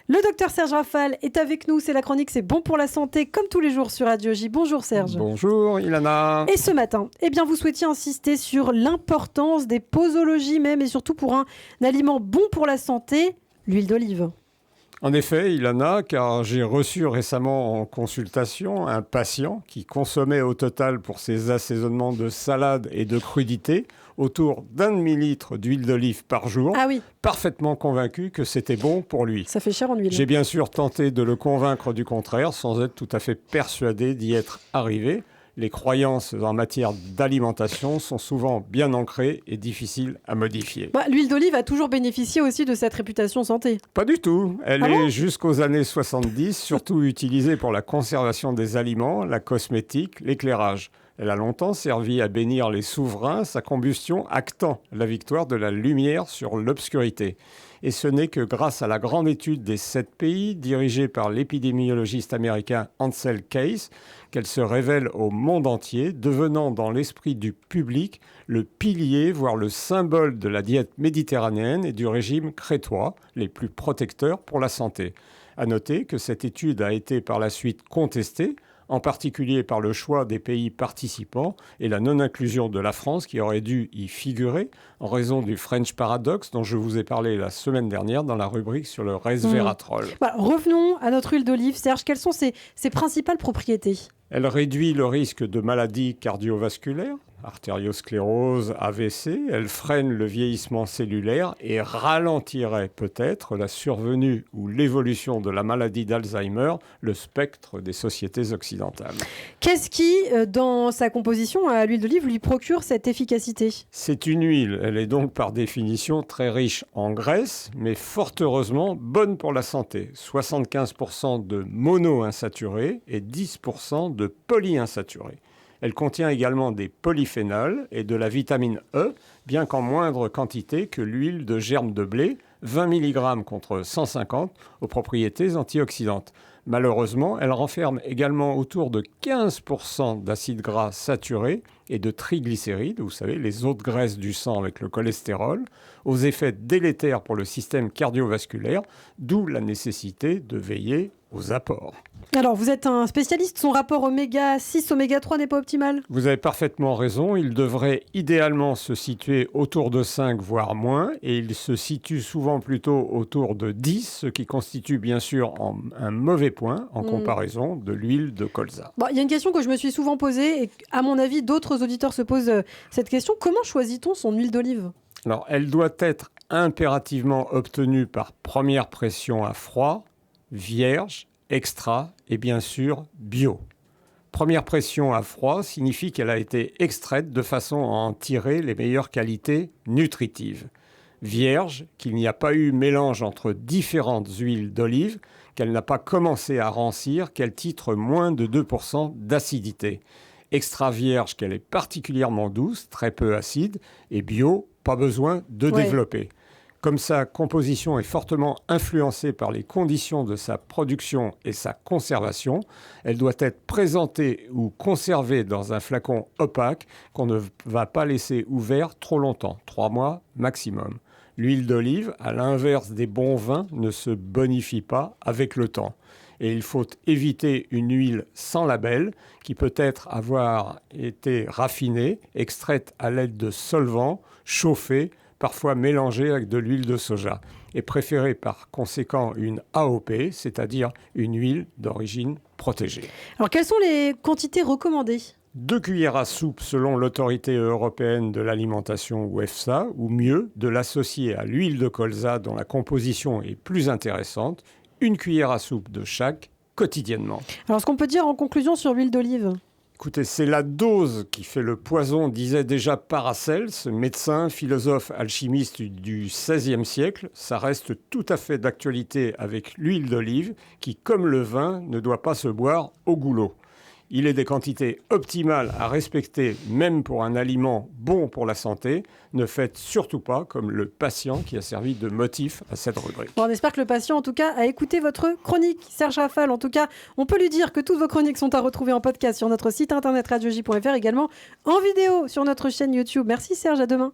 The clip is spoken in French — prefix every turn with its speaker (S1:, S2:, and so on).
S1: Le docteur Serge Rafal est avec nous. C'est la chronique C'est bon pour la santé, comme tous les jours sur Radio J. Bonjour Serge.
S2: Bonjour Ilana.
S1: Et ce matin, vous souhaitiez insister sur l'importance des posologies même, et surtout pour un aliment bon pour la santé, l'huile d'olive.
S2: En effet, Ilana, car j'ai reçu récemment en consultation un patient qui consommait au total pour ses assaisonnements de salade et de crudités autour d'1 demi-litre d'huile d'olive par jour, parfaitement convaincu que c'était bon pour lui.
S1: Ça fait cher en huile.
S2: J'ai bien sûr tenté de le convaincre du contraire, sans être tout à fait persuadé d'y être arrivé. Les croyances en matière d'alimentation sont souvent bien ancrées et difficiles à modifier.
S1: L'huile d'olive a toujours bénéficié aussi de cette réputation santé.
S2: Pas du tout. Elle est jusqu'aux années 70 surtout utilisée pour la conservation des aliments, la cosmétique, l'éclairage. Elle a longtemps servi à bénir les souverains, sa combustion actant la victoire de la lumière sur l'obscurité. Et ce n'est que grâce à la grande étude des 7 pays, dirigée par l'épidémiologiste américain Ansel Keys, qu'elle se révèle au monde entier, devenant dans l'esprit du public le pilier, voire le symbole de la diète méditerranéenne et du régime crétois, les plus protecteurs pour la santé. À noter que cette étude a été par la suite contestée, en particulier par le choix des pays participants et la non-inclusion de la France qui aurait dû y figurer en raison du French Paradox dont je vous ai parlé la semaine dernière dans la rubrique sur le resveratrol.
S1: Revenons à notre huile d'olive. Serge, quelles sont ses principales propriétés ?
S2: Elle réduit le risque de maladies cardiovasculaires, artériosclérose, AVC. Elle freine le vieillissement cellulaire et ralentirait peut-être la survenue ou l'évolution de la maladie d'Alzheimer, le spectre des sociétés occidentales.
S1: Qu'est-ce qui, dans sa composition à l'huile d'olive, lui procure cette efficacité ?
S2: C'est une huile. Elle est donc par définition très riche en graisse, mais fort heureusement bonne pour la santé. 75% de monoinsaturés et 10% de polyinsaturés. Elle contient également des polyphénols et de la vitamine E, bien qu'en moindre quantité que l'huile de germe de blé, 20 mg contre 150 aux propriétés antioxydantes. Malheureusement, elle renferme également autour de 15% d'acides gras saturés et de triglycérides, vous savez, les autres graisses du sang avec le cholestérol, aux effets délétères pour le système cardiovasculaire, d'où la nécessité de veiller aux apports.
S1: Alors, vous êtes un spécialiste, son rapport oméga 6, oméga 3 n'est pas optimal ?
S2: Vous avez parfaitement raison, il devrait idéalement se situer autour de 5, voire moins, et il se situe souvent plutôt autour de 10, ce qui constitue bien sûr un mauvais point en comparaison de l'huile de colza.
S1: Il y a une question que je me suis souvent posée, et à mon avis, d'autres auditeurs se posent cette question. Comment choisit-on son huile d'olive ?
S2: Alors, elle doit être impérativement obtenue par première pression à froid, vierge, extra et bien sûr bio. Première pression à froid signifie qu'elle a été extraite de façon à en tirer les meilleures qualités nutritives. Vierge, qu'il n'y a pas eu mélange entre différentes huiles d'olive, qu'elle n'a pas commencé à rancir, qu'elle titre moins de 2% d'acidité. Extra vierge, qu'elle est particulièrement douce, très peu acide, et bio, pas besoin de développer. Comme sa composition est fortement influencée par les conditions de sa production et sa conservation, elle doit être présentée ou conservée dans un flacon opaque qu'on ne va pas laisser ouvert trop longtemps, 3 mois maximum. L'huile d'olive, à l'inverse des bons vins, ne se bonifie pas avec le temps. Et il faut éviter une huile sans label qui peut-être avoir été raffinée, extraite à l'aide de solvants, chauffée, parfois mélangée avec de l'huile de soja, et préférer par conséquent une AOP, c'est-à-dire une huile d'origine protégée.
S1: Alors, quelles sont les quantités recommandées ?
S2: 2 cuillères à soupe selon l'autorité européenne de l'alimentation ou EFSA, ou mieux, de l'associer à l'huile de colza dont la composition est plus intéressante, 1 cuillère à soupe de chaque quotidiennement.
S1: Alors, ce qu'on peut dire en conclusion sur l'huile d'olive ?
S2: Écoutez, c'est la dose qui fait le poison, disait déjà Paracelse, médecin, philosophe, alchimiste du XVIe siècle. Ça reste tout à fait d'actualité avec l'huile d'olive qui, comme le vin, ne doit pas se boire au goulot. Il est des quantités optimales à respecter, même pour un aliment bon pour la santé. Ne faites surtout pas comme le patient qui a servi de motif à cette rubrique.
S1: On espère que le patient, en tout cas, a écouté votre chronique. Serge Rafal, en tout cas, on peut lui dire que toutes vos chroniques sont à retrouver en podcast sur notre site internet radioj.fr, également en vidéo sur notre chaîne YouTube. Merci Serge, à demain.